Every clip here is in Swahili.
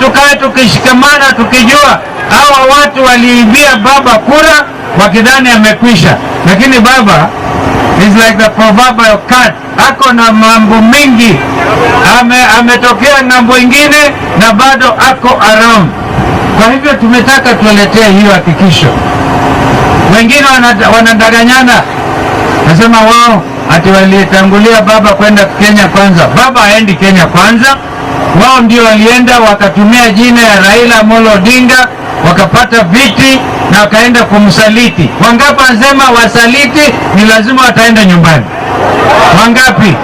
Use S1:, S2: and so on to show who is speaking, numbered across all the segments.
S1: tukae tukishikamana, tukijua hawa watu waliibia baba kura wakidhani amekwisha, lakini baba is like the proverbial cat, ako na mambo mengi, ametokea ng'ambo ingine na bado ako around. Kwa hivyo tumetaka tuletee hiyo hakikisho. Wengine wanadanganyana, nasema wao ati walitangulia baba kwenda Kenya kwanza. Baba haendi Kenya kwanza, wao ndio walienda wakatumia jina ya Raila Amolo Odinga, wakapata viti na wakaenda kumsaliti. Wangapi wanasema wasaliti ni lazima wataenda nyumbani? Wangapi?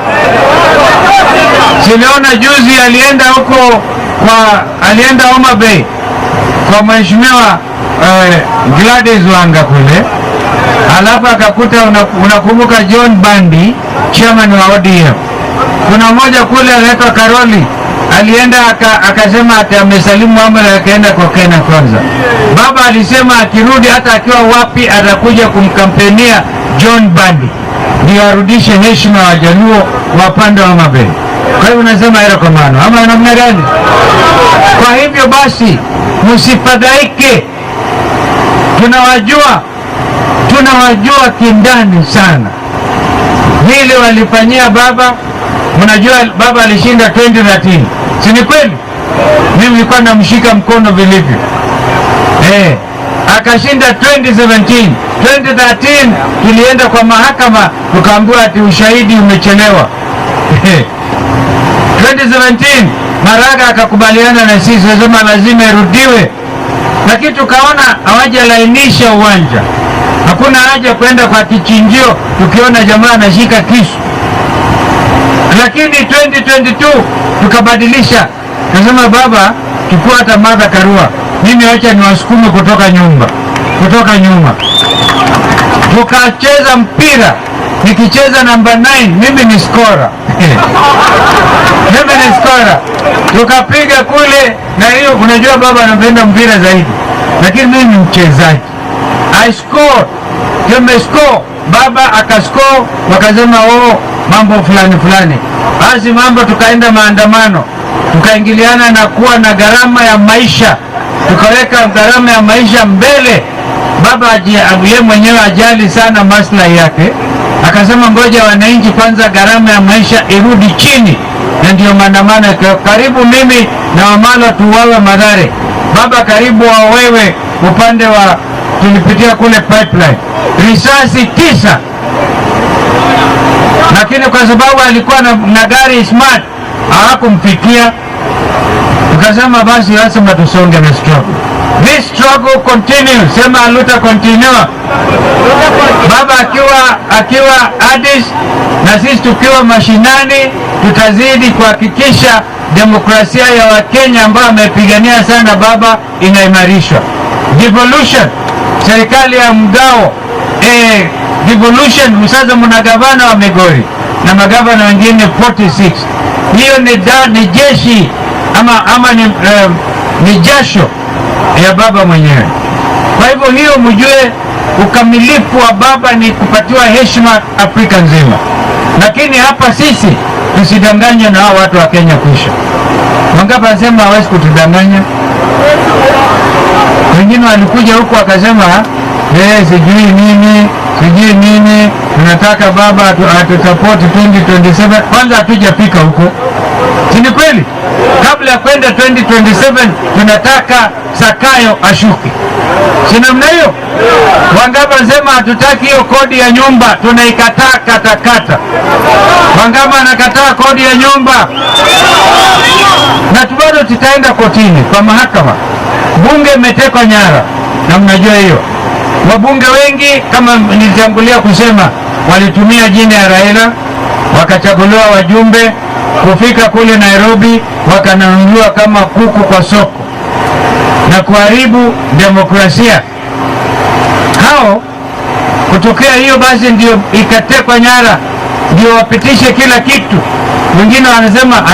S1: Siliona juzi alienda huko alienda Homa Bay kwa mheshimiwa Gladys Wanga kule, alafu akakuta unakumbuka John Bandi, chairman wa ODM. Kuna mmoja kule anaitwa Karoli alienda akasema ati amesalimu amri, akaenda kwa Kenya kwanza. Baba alisema akirudi hata akiwa wapi atakuja kumkampenia John Bandi ndio arudishe heshima wa Jaluo wa pande wa Homa Bay. Kwa hivyo nasema hilo kwa maana ama namna gani? Kwa hivyo basi msifadhaike, tunawajua kindani sana vile walifanyia baba. Mnajua baba alishinda 2013, si ni kweli? Mimi nilikuwa namshika mkono vilivyo. Akashinda 2017. 2013 tulienda kwa mahakama tukaambiwa ati ushahidi umechelewa. 2017 Maraga akakubaliana na sisi, sema lazima irudiwe, lakini tukaona hawajalainisha uwanja. Hakuna haja kwenda kwa kichinjio tukiona jamaa anashika kisu. Lakini 2022 tukabadilisha, nasema baba, chukua hata Martha Karua, mimi acha niwasukume kutoka nyuma. Tukacheza mpira, nikicheza namba 9 mimi ni scorer. Tukapiga kule, na hiyo unajua baba anapenda mpira zaidi, lakini mimi ni mchezaji. I scored, score, baba akascore, wakasema mambo fulani. Basi mambo, tukaenda maandamano, tukaingiliana na kuwa na gharama ya maisha, tukaweka gharama ya maisha mbele. Baba yeye mwenyewe ajali sana maslahi yake, akasema ngoja wananchi kwanza, gharama ya maisha irudi chini, na ndio maandamano. Karibu mimi na Wamalwa tuwawe Mathare, baba karibu wawewe upande wa, tulipitia kule pipeline, risasi 9. Lakini kwa sababu alikuwa na gari smart hawakumfikia. Tukasema basi lazima tusonge na struggle. This struggle continues, sema aluta continue. Baba akiwa Addis na sisi tukiwa mashinani, tutazidi kuhakikisha demokrasia ya Wakenya ambao wamepigania sana baba inaimarishwa. Devolution, serikali ya mgao, devolution. Sasa mna gavana wa Migori na magavana wengine 46. Hiyo ni jeshi ama ni jasho ya baba mwenyewe. Kwa hivyo hiyo mjue, ukamilifu wa baba ni kupatiwa heshima Afrika nzima. Lakini hapa sisi tusidanganywe na hao watu wa Kenya kuisha. Wangapi wanasema hawezi kutudanganya? Wengine walikuja huku wakasema sijui nini, tunataka baba atusupport 2027. Kwanza hatujafika huko, si ni kweli? Kabla ya kwenda 2027 tunataka Sakayo ashuke, si namna hiyo? Wangapi wanasema hatutaki hiyo kodi ya nyumba, tunaikataa katakata? Wangapi anakataa kodi ya nyumba? Na bado tutaenda kotini kwa mahakama. Bunge imetekwa nyara, na mnajua hiyo. Wabunge wengi kama nilitangulia kusema walitumia jina ya Raila, wakachaguliwa wajumbe, kufika kule Nairobi wakanunuliwa kama kuku kwa soko na kuharibu demokrasia. Hao kutokea hiyo basi ndio ikatekwa nyara, ndio wapitishe kila kitu. Wengine wanasema